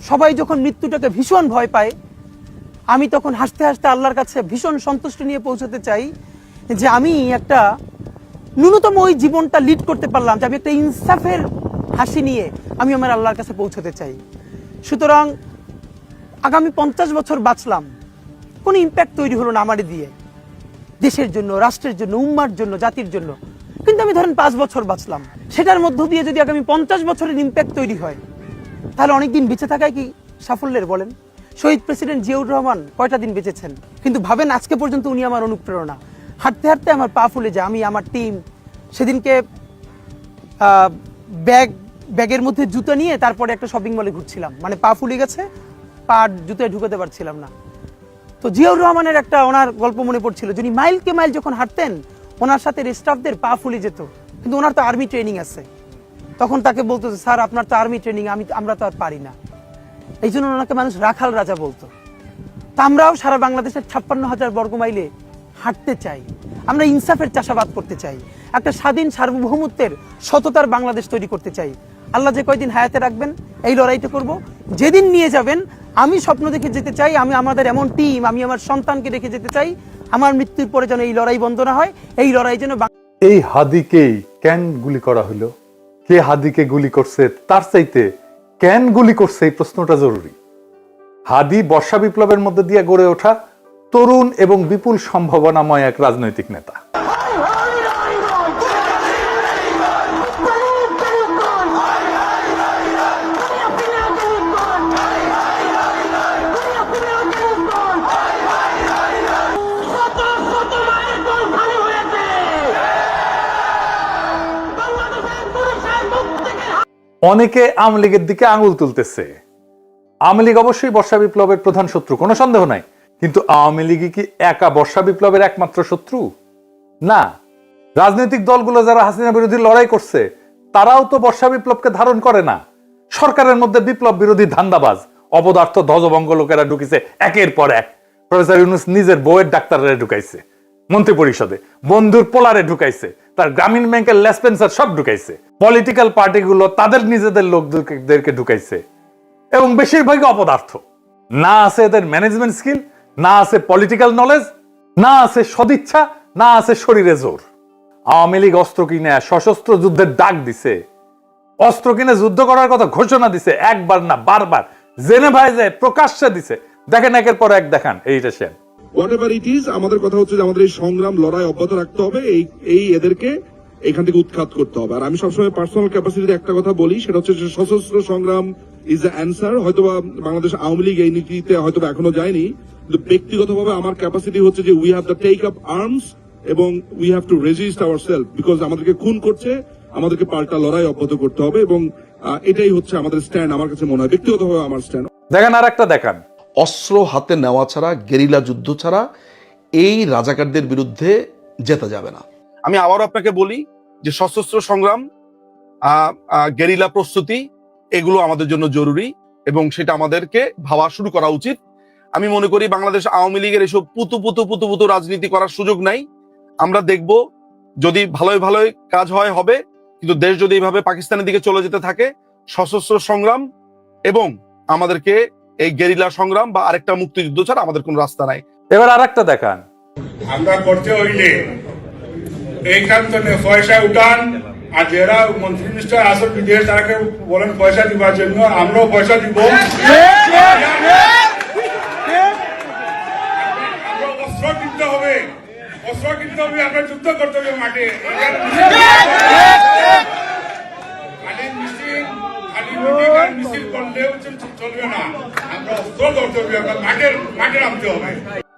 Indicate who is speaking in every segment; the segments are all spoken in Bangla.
Speaker 1: সবাই যখন মৃত্যুটাকে ভীষণ ভয় পায়, আমি তখন হাসতে হাসতে আল্লাহর কাছে ভীষণ সন্তুষ্টি নিয়ে পৌঁছতে চাই যে আমি একটা ন্যূনতম ওই জীবনটা লিড করতে পারলাম, যে আমি একটা ইনসাফের হাসি নিয়ে আমি আমার আল্লাহর কাছে পৌঁছতে চাই। সুতরাং আগামী 50 বছর বাঁচলাম, কোনো ইম্প্যাক্ট তৈরি হলো না আমার দিয়ে, দেশের জন্য, রাষ্ট্রের জন্য, উম্মার জন্য, জাতির জন্য। কিন্তু আমি ধরেন 5 বছর বাঁচলাম, সেটার মধ্য দিয়ে যদি আগামী 50 বছরের ইম্প্যাক্ট তৈরি হয়, তাহলে অনেকদিন বেঁচে থাকায় কি সাফল্যের বলেন? শহীদ প্রেসিডেন্ট জিয়াউর রহমান কয়টা দিন বেঁচেছেন, কিন্তু ভাবেন আজকে পর্যন্ত উনি আমার অনুপ্রেরণা। হাঁটতে হাঁটতে আমার পা ফুলে যায়। আমি, আমার টিম সেদিনকে ব্যাগের মধ্যে জুতো নিয়ে তারপরে একটা শপিং মলে ঘুরছিলাম, মানে পা ফুলে গেছে, পা জুতোয় ঢুকাতে পারছিলাম না। তো জিয়াউর রহমানের একটা ওনার গল্প মনে পড়ছিল, যিনি মাইলকে মাইল যখন হাঁটতেন ওনার সাথে স্টাফদের পা ফুলে যেত, কিন্তু ওনার তো আর্মি ট্রেনিং আছে। তখন তাকে বলতো যে স্যার আপনার তো আর্মি ট্রেনিং, আমরা তো আর পারি না। এই জন্য ওনাকে মানুষ রাখাল রাজা বলতো। তা আমরাও সারা বাংলাদেশের 56,000 বর্গ মাইলে হাঁটতে চাই। আমরা ইনসাফের চাষাবাদ করতে চাই, একটা স্বাধীন সার্বভৌমত্বের সততার বাংলাদেশ তৈরি করতে চাই। আল্লাহ যে কয়দিন হায়াতে রাখবেন এই লড়াইটা করব। যেদিন নিয়ে যাবেন আমি স্বপ্ন দেখে যেতে চাই, আমি আমাদের এমন টিম, আমি আমার সন্তানকে রেখে যেতে চাই, আমার মৃত্যুর পরে যেন এই লড়াই বন্ধ না হয়, এই লড়াই যেন।
Speaker 2: এই হাদিকেই কেন গুলি করা হলো, কে হাদিকে গুলি করছে তার চাইতে কেন গুলি করছে এই প্রশ্নটা জরুরি। হাদি বর্ষা বিপ্লবের মধ্যে দিয়ে গড়ে ওঠা তরুণ এবং বিপুল সম্ভাবনাময় এক রাজনৈতিক নেতা। অনেকে আওয়ামী লীগের দিকে আঙুল তুলতেছে। আওয়ামী লীগ অবশ্যই বর্ষা বিপ্লবের প্রধান শত্রু, কোনো সন্দেহ নাই, কিন্তু আওয়ামী লীগই কি একা বর্ষা বিপ্লবের একমাত্র শত্রু? না, রাজনৈতিক দলগুলো যারা হাসিনা বিরোধী লড়াই করছে তারাও তো বর্ষা বিপ্লবকে ধারণ করে না। সরকারের মধ্যে বিপ্লব বিরোধী ধান্দাবাজ অপদার্থ ধ্বজভঙ্গ লোকেরা ঢুকিছে একের পর এক। প্রফেসর ইউনূস নিজের বউয়ের ডাক্তাররা ঢুকাইছে মন্ত্রী পরিষদে, বন্ধুর পোলারে ঢুকাইছে, তার গ্রামীণ ব্যাংকের লেসপেন্সার সব ঢুকাইছে, পলিটিক্যাল পার্টিগুলো তাদের নিজেদের লোকদেরকে ঢুকাইছে, এবং বেশিরভাগই অপদার্থ। না আছে এদের ম্যানেজমেন্ট স্কিল, না আছে পলিটিক্যাল নলেজ, না আছে সদিচ্ছা, না আছে শরীরে জোর। আওয়ামী লীগ অস্ত্র কিনে সশস্ত্র যুদ্ধের ডাক দিছে, অস্ত্র কিনে যুদ্ধ করার কথা ঘোষণা দিছে, একবার না বারবার জেনেভায় যায় প্রকাশ্যে দিছে। দেখেন একের পর এক দেখান এইটা সে
Speaker 3: হোয়াটএভার ইট ইজ। আমাদের কথা হচ্ছে যে আমাদের এই সংগ্রাম লড়াই অব্যাহত রাখতে হবে, এই এদেরকে এখান থেকে উৎখাত করতে হবে। আর আমি সবসময় পার্সোনাল ক্যাপাসিটিতে একটা কথা বলি, সেটা হচ্ছে যে সশস্ত্র সংগ্রাম ইজ দ্য অ্যান্সার। হয়তোবা বাংলাদেশ আওয়ামী লীগ এই নীতিতে হয়তোবা এখনো যায়নি, কিন্তু ব্যক্তিগতভাবে আমার ক্যাপাসিটি হচ্ছে যে we have the take up arms এবং we have to resist ourself, because আমাদেরকে খুন করছে, আমাদেরকে পাল্টা লড়াই অব্যাহত করতে হবে, এবং এটাই হচ্ছে আমাদের স্ট্যান্ড। আমার কাছে মনে হয় ব্যক্তিগতভাবে আমার স্ট্যান্ড।
Speaker 2: দেখেন আর একটা দেখান,
Speaker 4: অস্ত্র হাতে নেওয়া ছাড়া, গেরিলা যুদ্ধ ছাড়া এই রাজাকারদের বিরুদ্ধে জেতা যাবে না।
Speaker 5: আমি আবারও আপনাকে বলি যে সশস্ত্র সংগ্রাম, গেরিলা প্রস্তুতি, এগুলো আমাদের জন্য জরুরি এবং সেটা আমাদেরকে ভাবা শুরু করা উচিত। আমি মনে করি বাংলাদেশ আওয়ামী লীগের এসব পুতু রাজনীতি করার সুযোগ নাই। আমরা দেখব যদি ভালোই ভালোই কাজ হয় হবে, কিন্তু দেশ যদি এইভাবে পাকিস্তানের দিকে চলে যেতে থাকে, সশস্ত্র সংগ্রাম এবং আমাদেরকে এই গেরিলা সংগ্রাম বা আরেকটা মুক্তিযুদ্ধ ছাড়া আমাদের কোন রাস্তা নাই।
Speaker 2: এবার আর একটা দেখান,
Speaker 6: আমরা করতে হইলে এইখান থেকে পয়সা উঠান, আর যারা মন্ত্রী মিনিস্টার আসল বিদেশ তারাকে বলেন পয়সা দিবার জন্য, আমরাও পয়সা দিব, অস্ত্র কিনতে হবে, আমরা যুদ্ধ করতে হবে মাঠে। মিছিল করলেও চলবে না, আমরা অস্ত্র করতে হবে, আমরা মাঠে নামতে হবে।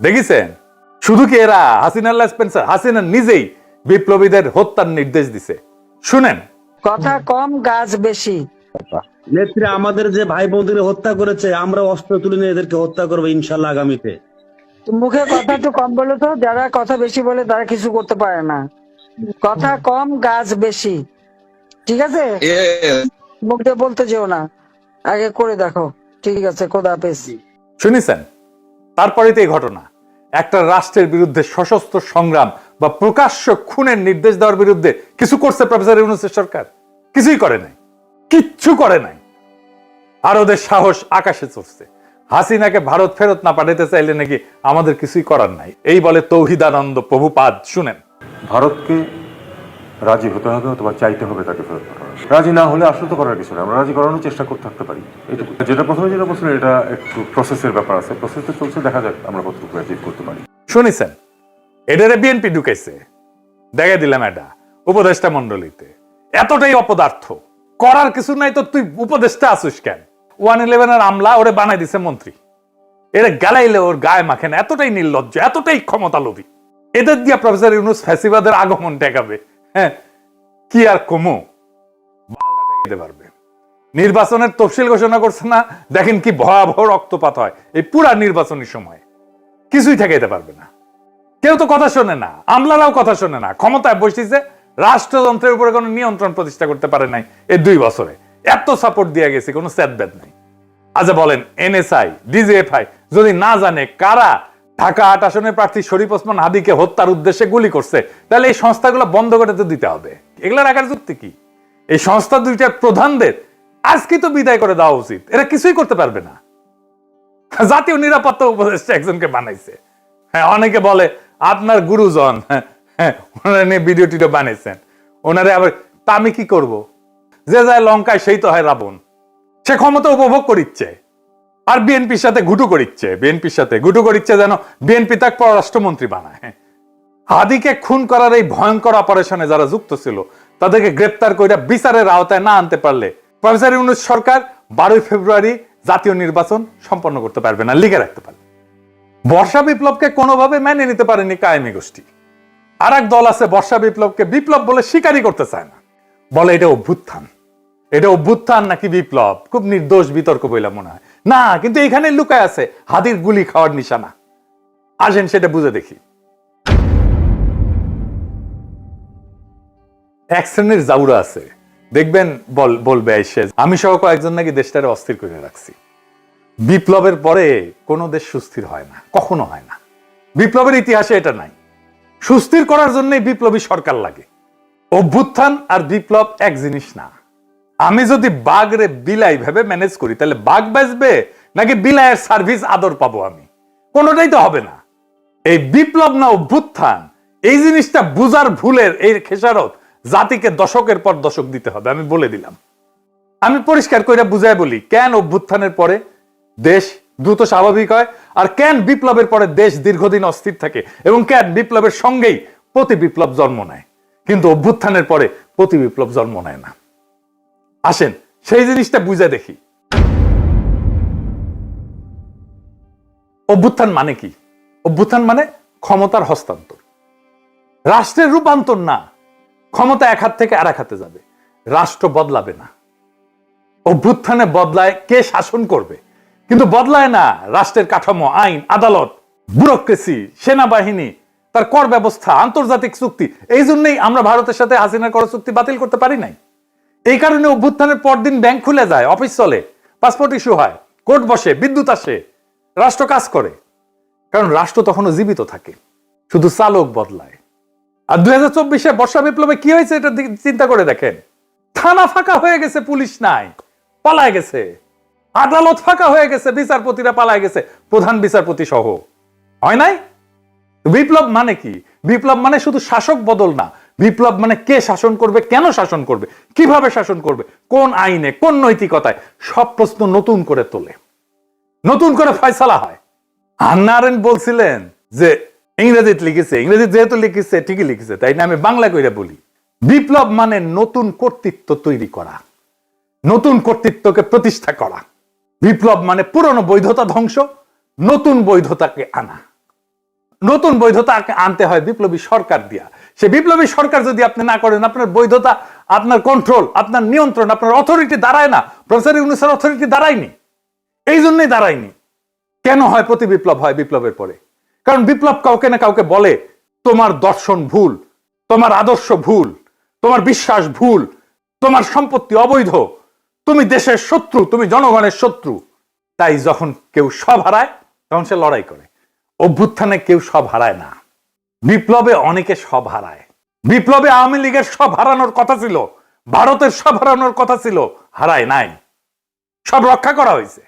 Speaker 2: দেখেছেন শুধু কি এরা হাসিনা লেসপেন্সার, হাসিনা নিজেই বিপ্লবীদের হত্যার নির্দেশ দিছে। শুনেন,
Speaker 7: কথা কম গাছ বেশি।
Speaker 8: নেত্রী আমাদের যে ভাই বোনদের হত্যা করেছে, আমরা অস্ত্র তুলে নিয়ে এদেরকে হত্যা করবো ইনশাল্লাহ আগামীতে।
Speaker 7: মুখে কথা একটু কম বলে তো, যারা কথা বেশি বলে তারা কিছু করতে পারে না। কথা কম গাছ বেশি, ঠিক আছে? মুখ দিয়ে বলতে যেও না, আগে করে দেখো। ঠিক আছে, খোদা হাফেজ।
Speaker 2: শুনেছেন? তারপরে তো এই ঘটনা, একটা রাষ্ট্রের বিরুদ্ধে সশস্ত্র সংগ্রাম বা প্রকাশ্য খুনের নির্দেশ দেওয়ার বিরুদ্ধে কিছু করছে প্রফেসর ইউনূসের সরকার? কিছুই করে নাই, কিচ্ছু করে নাই। আর ওদের সাহস আকাশে চড়ছে। হাসিনাকে ভারত ফেরত না পাঠাতে চাইলে নাকি আমাদের কিছুই করার নাই, এই বলে তৌহিদানন্দ প্রভুপাদ। শুনেন,
Speaker 9: ভারতকে রাজি হতে হবে অথবা চাইতে হবে তাকে ফেরত পাঠানো। রাজি না হলে আসলে তো করার কিছু না, আমরা রাজি করানোর চেষ্টা করতে থাকতে পারি, এইটুকু। যেটা প্রথমে যেটা বলছিলেন, এটা একটু প্রসেসের ব্যাপার আছে, প্রসেসটা চলছে, দেখা যাক আমরা কতটুকু অ্যাচিভ করতে পারি।
Speaker 2: শুনেছেন, এটারে বিএনপি ঢুকাইছে, দেখে দিলাম এটা উপদেষ্টা মন্ডলীতে। এতটাই অপদার্থ, করার কিছু নাই তো তুই উপদেষ্টা আসিস কেন? 111 আমলা ওরে বানাই দিছে মন্ত্রী, এরা গালাইলে ওর গায়ে মাখেন। এতটাই নির্লজ্জ, এতটাই ক্ষমতা লোভী। এদের দিয়া প্রফেসর ইউনূস ফ্যাসিবাদের আগমন ঠেকাবে। হ্যাঁ, কি আর কমো ঠেকাতে পারবে? নির্বাচনের তফসিল ঘোষণা করছে না, দেখেন কি ভয়াবহ রক্তপাত হয় এই পুরা নির্বাচনের সময়। কিছুই ঠেকাইতে পারবে না, কেউ তো কথা শোনে না, আমলারাও কথা শোনে না। ক্ষমতায় বসেছে, রাষ্ট্রযন্ত্রের উপরে কোনো নিয়ন্ত্রণ প্রতিষ্ঠা করতে পারে নাই এই 2 বছরে। এত সাপোর্ট দিয়ে গেছে, কোনো স্যাদব্যাদ নাই। আচ্ছা বলেন, এনএসআই, ডিজিএফআই যদি না জানে কারা ঢাকা 8 আসনের প্রার্থী শরীফ ওসমান হাদিকে হত্যার উদ্দেশ্যে গুলি করছে, তাহলে এই সংস্থাগুলো বন্ধ করে তো দিতে হবে। এগুলা রাখার যুক্তি কি? এই সংস্থা দুইটার প্রধানদের আজকে তো বিদায় করে দেওয়া উচিত। এরা কিছুই করতে পারবে না। জাতীয় নিরাপত্তা উপদেষ্টা একজনকে বানাইছে। হ্যাঁ, অনেকে বলে আপনার গুরুজন, হ্যাঁ, ওনারা নিয়ে ভিডিও টিডিও বানাইছেন। ওনারে আবার তা আমি কি করব? যে যায় লঙ্কায় সেই তো হয় রাবণ। সে ক্ষমতা উপভোগ করিচ্ছে আর বিএনপির সাথে ঘুটু করিচ্ছে, যেন বিএনপি তাকে পররাষ্ট্রমন্ত্রী বানায়। হাদিকে খুন করার এই ভয়ঙ্কর অপারেশনে যারা যুক্ত ছিল তাদেরকে গ্রেপ্তার করে বিচারের আওতায় না আনতে পারলে প্রফেসর ইউনূস সরকার 12 ফেব্রুয়ারি জাতীয় নির্বাচন সম্পন্ন করতে পারবে না, লিখে রাখতে পারবে। বর্ষা বিপ্লবকে কোনোভাবে মেনে নিতে পারেনি কায়েমি গোষ্ঠী। আর এক দল আছে বর্ষা বিপ্লবকে বিপ্লব বলে স্বীকারই করতে চায় না, বলে এটা অভ্যুত্থান। এটা অভ্যুত্থান নাকি বিপ্লব খুব নির্দোষ বিতর্ক বইলা মনে হয় না, কিন্তু এখানে লুকায় আছে হাদির গুলি খাওয়ার নিশানা। আসেন সেটা বুঝে দেখি। এক শ্রেণীর জাউরা আছে, দেখবেন বলবে এসে আমি সহ কয়েকজন নাকি দেশটারে অস্থির করে রাখছি। বিপ্লবের পরে কোনো দেশ সুস্থির হয় না, কখনো হয় না। বিপ্লবের ইতিহাসে এটা নাই। সুস্থির করার জন্য বিপ্লবী সরকার লাগে। অভ্যুত্থান আর বিপ্লব এক জিনিস না। আমি যদি বাঘরে বিলাই ভেবে ম্যানেজ করি, তাহলে বাঘ বাঁচবে নাকি বিলাইয়ের সার্ভিস আদর পাবো আমি? কোনোটাই তো হবে না। এই বিপ্লব না অভ্যুত্থান, এই জিনিসটা বুঝার ভুলের এই খেসারত জাতিকে দশকের পর দশক দিতে হবে। আমি বলে দিলাম, আমি পরিষ্কার করে বুঝাই বলি কেন অভ্যুত্থানের পরে দেশ দ্রুত স্বাভাবিক হয়, আর কেন বিপ্লবের পরে দেশ দীর্ঘদিন অস্থির থাকে, এবং কেন বিপ্লবের সঙ্গেই প্রতি বিপ্লব জন্ম নেয়, কিন্তু অভ্যুত্থানের পরে প্রতি বিপ্লব জন্ম নেয় না। আসেন সেই জিনিসটা বুঝে দেখি। অভ্যুত্থান মানে কি? অভ্যুত্থান মানে ক্ষমতার হস্তান্তর, রাষ্ট্রের রূপান্তর না। ক্ষমতা এক হাত থেকে আর এক হাতে যাবে, রাষ্ট্র বদলাবে না। অভ্যুত্থানে বদলায় কে শাসন করবে, কিন্তু বদলায় না রাষ্ট্রের কাঠামো, আইন, আদালত, ব্যুরোক্রেসি, সেনাবাহিনী, তার কর ব্যবস্থা, আন্তর্জাতিক চুক্তি। এই জন্যই আমরা ভারতের সাথে হাসিনার কর চুক্তি বাতিল করতে পারি নাই। এই কারণে অভ্যুত্থানের পরদিন ব্যাংক খুলে যায়, অফিস চলে, পাসপোর্ট ইস্যু হয়, কোর্ট বসে, বিদ্যুৎ আসে, রাষ্ট্র কাজ করে। কারণ রাষ্ট্র তখনও জীবিত থাকে, শুধু চালক বদলায়। আর 2024 বর্ষা বিপ্লবে কি হয়েছে এটা চিন্তা করে দেখেন। থানা ফাঁকা হয়ে গেছে, পুলিশ নাই, পালায় গেছে। আদালত ফাঁকা হয়ে গেছে, বিচারপতিরা পালায় গেছে, প্রধান বিচারপতি সহ। হয় নাই? বিপ্লব মানে কি? বিপ্লব মানে শুধু শাসক বদল না। বিপ্লব মানে কে শাসন করবে, কেন শাসন করবে, কিভাবে শাসন করবে, কোন আইনে, কোন নৈতিকতায়, সব প্রশ্ন নতুন করে তোলে, নতুন করে ফয়সালা হয়। হান্না আরেন্ট বলছিলেন যে ইংরেজিতে লিখেছে, ইংরেজি যেহেতু লিখেছে ঠিকই লিখেছে, তাই না আমি বাংলা কইরা বলি। বিপ্লব মানে নতুন কর্তৃত্ব তৈরি করা, নতুন কর্তৃত্বকে প্রতিষ্ঠা করা। বিপ্লব মানে পুরনো বৈধতা ধ্বংস, নতুন বৈধতাকে আনা। নতুন বৈধতাকে আনতে হয় বিপ্লবী সরকার দিয়া। সে বিপ্লবী সরকার যদি আপনি না করেন, আপনার বৈধতা, আপনার কন্ট্রোল, আপনার নিয়ন্ত্রণ, আপনার অথরিটি দাঁড়ায় না। প্রফেসর ইউনূসের অথরিটি দাঁড়ায়নি, এই জন্যই দাঁড়ায়নি। কেন হয় প্রতি বিপ্লব হয় বিপ্লবের পরে? কারণ বিপ্লব কাউকে না কাউকে বলে তোমার দর্শন ভুল, তোমার আদর্শ ভুল, তোমার বিশ্বাস ভুল, তোমার সম্পত্তি অবৈধ, তুমি দেশের শত্রু, তুমি জনগণের শত্রু। তাই যখন কেউ সব হারায় তখন সে লড়াই করে। অভ্যুত্থানে কেউ সব হারায় না, বিপ্লবে অনেকে সব হারায়। বিপ্লবে আওয়ামী লীগের সব হারানোর কথা ছিল, ভারতের সব হারানোর কথা ছিল, হারায় নাই। সব রক্ষা করা হয়েছে।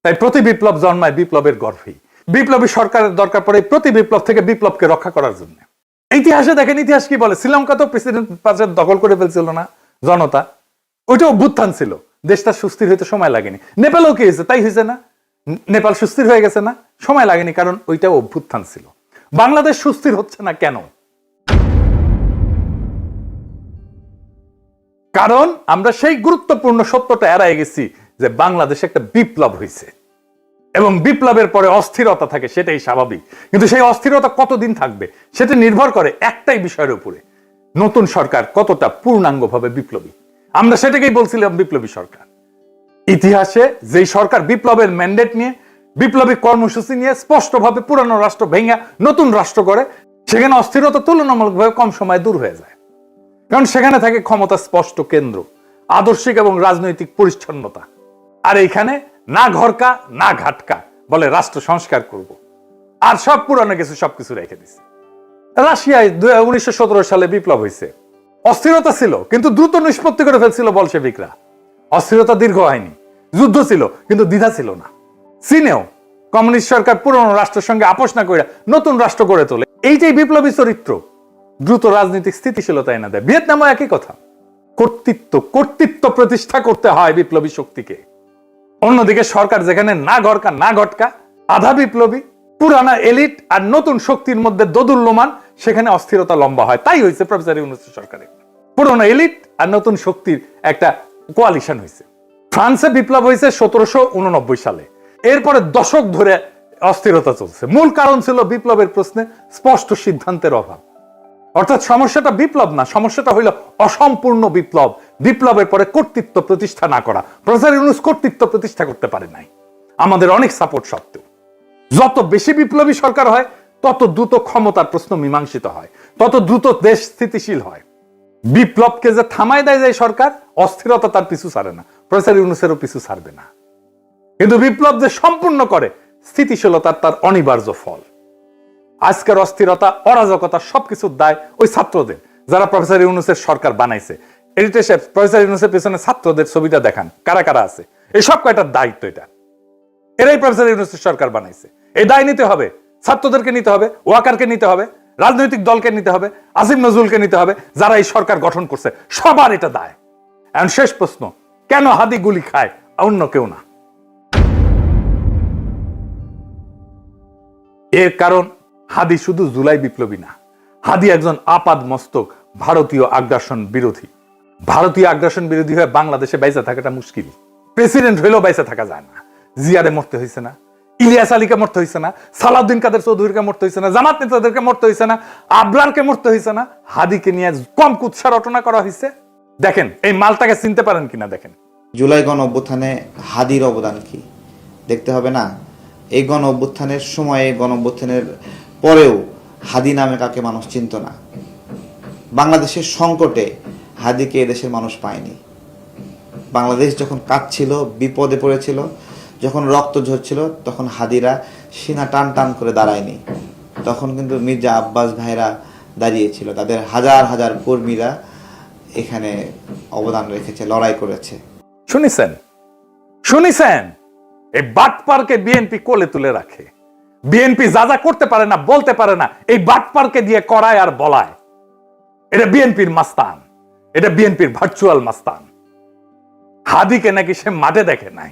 Speaker 2: তাই প্রতি বিপ্লব জন্মায় বিপ্লবের গর্ভেই। বিপ্লবী সরকারের দরকার পড়ে প্রতি বিপ্লব থেকে বিপ্লবকে রক্ষা করার জন্য। ইতিহাসে দেখেন, ইতিহাস কি বলে, শ্রীলঙ্কা তো প্রেসিডেন্ট পাশে দখল করে ফেলছিল না জনতা, ওইটা অভ্যুত্থান ছিল, দেশটা সুস্থির হইতে সময় লাগেনি। নেপালও কি হয়েছে, তাই হয়েছে না, নেপাল সুস্থির হয়ে গেছে না, সময় লাগেনি, কারণ ওইটা অভ্যুত্থান ছিল। বাংলাদেশ সুস্থির হচ্ছে না কেন? কারণ আমরা সেই গুরুত্বপূর্ণ সত্যটা এড়াই গেছি যে বাংলাদেশে একটা বিপ্লব হয়েছে এবং বিপ্লবের পরে অস্থিরতা থাকে, সেটাই স্বাভাবিক। কিন্তু সেই অস্থিরতা কতদিন থাকবে সেটা নির্ভর করে একটাই বিষয়ের উপরে, নতুন সরকার কতটা পূর্ণাঙ্গভাবে বিপ্লবী। আমরা সেটাকেই বলছিলাম বিপ্লবী সরকার। ইতিহাসে যেই সরকার বিপ্লবের ম্যান্ডেট নিয়ে, বিপ্লবী কর্মসূচি নিয়ে স্পষ্টভাবে পুরানো রাষ্ট্র ভেঙে নতুন রাষ্ট্র করে, সেখানে অস্থিরতা তুলনামূলকভাবে কম সময়ে দূর হয়ে যায়। কারণ সেখানে থাকে ক্ষমতা স্পষ্ট কেন্দ্র, আদর্শিক এবং রাজনৈতিক পরিচ্ছন্নতা। আর এইখানে না ঘরকা না ঘাটকা, বলে রাষ্ট্র সংস্কার করব, আর সব পুরানো কিছু সবকিছু রেখে দিছে। রাশিয়ায় 1917 সালে বিপ্লব হয়েছে, অস্থিরতা ছিল কিন্তু দ্রুত নিষ্পত্তি করে ফেলছিল বলশেভিকরা। অস্থিরতা দীর্ঘ হয়নি, যুদ্ধ ছিল কিন্তু দ্বিধা ছিল না। চীনেও কমিউনিস্ট সরকার পুরনো রাষ্ট্রের সঙ্গে আপোষ না করে নতুন রাষ্ট্র গড়ে তোলে। এইটাই বিপ্লবী চরিত্র, দ্রুত রাজনৈতিক স্থিতিশীলতা এনে দেয়। ভিয়েতনামও একই কথা। কর্তৃত্ব প্রতিষ্ঠা করতে হয় বিপ্লবী শক্তিকে। অন্যদিকে সরকার যেখানে না ঘরকা না ঘটকা, আধা বিপ্লবী, পুরানা এলিট আর নতুন শক্তির মধ্যে দোদুল্যমান, সেখানে অস্থিরতা লম্বা হয়। তাই হয়েছে প্রফেসর ইউনূসের সরকারে, পুরনো এলিট আর নতুন শক্তির একটা কোয়ালিশন হয়েছে। ফ্রান্সে বিপ্লব হয়েছে 1789 সালে। এরপরে দশক ধরে অস্থিরতা চলছে। মূল কারণ ছিল বিপ্লবের প্রশ্নে স্পষ্ট সিদ্ধান্তের অভাব। অর্থাৎ সমস্যাটা বিপ্লব না, সমস্যাটা হইল অসম্পূর্ণ বিপ্লব, বিপ্লবের পরে কর্তৃত্ব প্রতিষ্ঠা না করা। প্রফেসর ইউনূস কর্তৃত্ব প্রতিষ্ঠা করতে পারে নাই, আমাদের অনেক সাপোর্ট সত্ত্বেও। যত বেশি বিপ্লবী সরকার হয় তত দ্রুত ক্ষমতার প্রশ্ন মীমাংসিত হয়, তত দ্রুত দেশ স্থিতিশীল হয়। বিপ্লবকে যে থামায় দেয় যায় সরকার, অস্থিরতা তার পিছু ছাড়ে না, প্রফেসর ইউনূসেরও পিছু ছাড়বে না। কিন্তু বিপ্লব যে সম্পূর্ণ করে, স্থিতিশীলতার তার অনিবার্য ফল। আজকের অস্থিরতা, অরাজকতা সবকিছুর দায় ওই ছাত্রদের, যারা প্রফেসর ইউনূসের সরকার বানাইছে। এডিটর সাহেব, প্রফেসর ইউনূসের পেছনে ছাত্রদের ছবিটা দেখান, কারা কারা আছে। এই সব কয়টার দায়িত্ব এটা, এরাই প্রফেসর ইউনূসের সরকার বানাইছে। এই দায় নিতে হবে, ছাত্রদেরকে নিতে হবে, ওয়াকারকে নিতে হবে, রাজনৈতিক দলকে নিতে হবে, আসিফ নজরুলকে নিতে হবে, যারা এই সরকার গঠন করছে, সবার এটা দায়। এখন শেষ প্রশ্ন, কেন হাদি গুলি খায়, অন্য কেউ না? এর কারণ হাদি শুধু জুলাই বিপ্লবী না, হাদি একজন আপাদ মস্তক ভারতীয় আগ্রাসন বিরোধী। ভারতীয় আগ্রাসন বিরোধী হয়ে বাংলাদেশে বাইসা থাকাটা মুশকিল। প্রেসিডেন্ট হইলেও বাইসা থাকা যায় না। জিয়ারে মরতে হয়েছে না, ইলিয়াস আলীকে মরতে হয়েছে না, সালাউদ্দিন কাদের চৌধুরীকে মরতে হয়েছে না, জামাত নেতাদেরকে মরতে হয়েছে না, আবরারকে মরতে হয়েছে না, হাদিকে নিয়ে কম কুৎসা রটনা করা হয়েছে। দেখেন এই মালটাকে চিনতে পারেন কিনা দেখেন।
Speaker 10: জুলাই গণ অভ্যুত্থানে হাদির অবদান কি দেখতে হবে না? এই গণ অভ্যুত্থানের সময়ে, গণ অভ্যুত্থানের পরেও হাদি নামে কাকে মানুষ চিনত না। বাংলাদেশের সংকটে হাদিকে এদেশের মানুষ পায়নি। বাংলাদেশ যখন কাঁদছিল, বিপদে পড়েছিল, যখন রক্ত ঝরছিল, তখন হাদিরা সিনা টান টান করে দাঁড়ায়নি। তখন কিন্তু মির্জা আব্বাস ভাইরা দাঁড়িয়েছিল, তাদের হাজার হাজার কর্মীরা এখানে অবদান রেখেছে, লড়াই করেছে।
Speaker 2: শুনিছেন এই বাটপারকে বিএনপি কোলে তুলে রাখে। বিএনপি যা যা করতে পারে না, বলতে পারে না, এই বাটপারকে দিয়ে করায় আর বলায়। এটা বিএনপির মাস্তান, এটা বিএনপির ভার্চুয়াল মাস্তান। হাদিকে নাকি সে মাঠে দেখে নাই।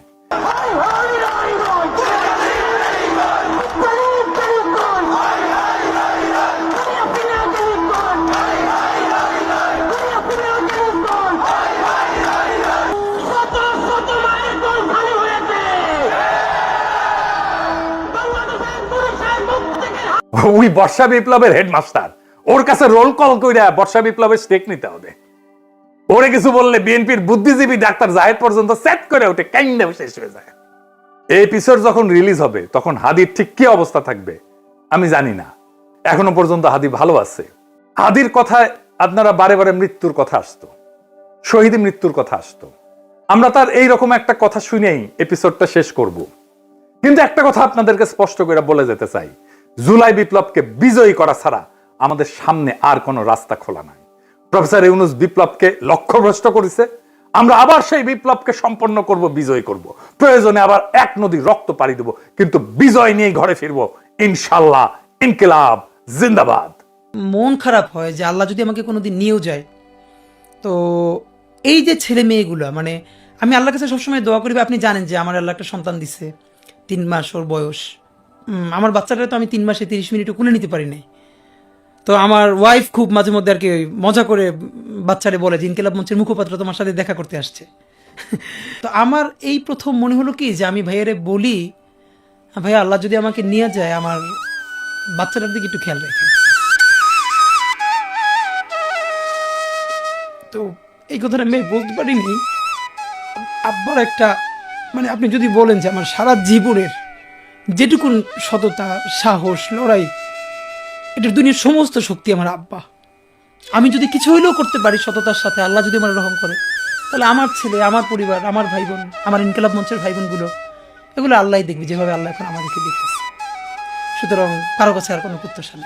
Speaker 2: ওই বর্ষা বিপ্লবের হেডমাস্টার, ওর কাছে রোল কল কইরা বর্ষা বিপ্লবের স্টেক নিতে হবে। ওরে কিছু বললে বিএনপির বুদ্ধিজীবী ডাক্তার জাহেদ পর্যন্ত সেট করে ওঠে, কাইন্ডা শেষ হয়ে যায়। এই এপিসোড যখন রিলিজ হবে তখন হাদির ঠিক কি অবস্থা থাকবে আমি জানি না। এখনো পর্যন্ত হাদি ভালো আছে। হাদির কথায় আপনারা বারে বারে মৃত্যুর কথা আসতো, শহীদ মৃত্যুর কথা আসতো। আমরা তার এইরকম একটা কথা শুনেই এপিসোডটা শেষ করব। কিন্তু একটা কথা আপনাদেরকে স্পষ্ট করে বলে যেতে চাই, জুলাই বিপ্লবকে বিজয়ী করা ছাড়া আমাদের সামনে আর কোনো রাস্তা খোলা নাই। প্রফেসর ইউনূস বিপ্লবকে লক্ষ্যভ্রষ্ট করেছে, আমরা আবার সেই বিপ্লবকে সম্পন্ন করব, বিজয় করব, প্রয়োজনে আবার এক নদী রক্ত পাড়ি দেব, কিন্তু বিজয় নিয়ে ঘরে ফিরবো ইনশাল্লাহ। ইনকিলাব জিন্দাবাদ।
Speaker 1: মন খারাপ হয় যে আল্লাহ যদি আমাকে কোনোদিন নিয়েও যায়, তো এই যে ছেলে মেয়েগুলো, মানে আমি আল্লাহর কাছে সবসময় দোয়া করি। আপনি জানেন যে আমার আল্লাহ একটা সন্তান দিছে, 3 মাস ওর বয়স। আমার বাচ্চাটা তো আমি 3 মাসে 30 মিনিটও কোলে নিতে পারি নাই। তো আমার ওয়াইফ খুব মাঝে মধ্যে আর কি মজা করে বাচ্চারে বলে যে ইনকিলাব মঞ্চের মুখপাত্র তোমার সাথে দেখা করতে আসছে। তো আমার এই প্রথম মনে হলো কি যে আমি ভাইয়ারে বলি, ভাইয়া আল্লাহ যদি আমাকে নিয়ে যায় আমার বাচ্চাটার দিকে একটু খেয়াল রাখেন। তো এই কথাটা আমি বলতে পারিনি। আব্বার একটা মানে আপনি যদি বলেন যে আমার সারা জীবনের যেটুকুন সততা, সাহস, লড়াই, এটার দুনিয়ার সমস্ত শক্তি আমার আব্বা। আমি যদি কিছু হইলেও করতে পারি সততার সাথে, আল্লাহ যদি আমার রহম করে, তাহলে আমার ছেলে, আমার পরিবার, আমার ভাই বোন, আমার ইনকিলাব মঞ্চের ভাই বোনগুলো, এগুলো আল্লাহই দেখবে যেভাবে আল্লাহ এখন আমাদেরকে দেখতেছে। সুতরাং কারো কাছে আর কোনো প্রত্যাশা নেই।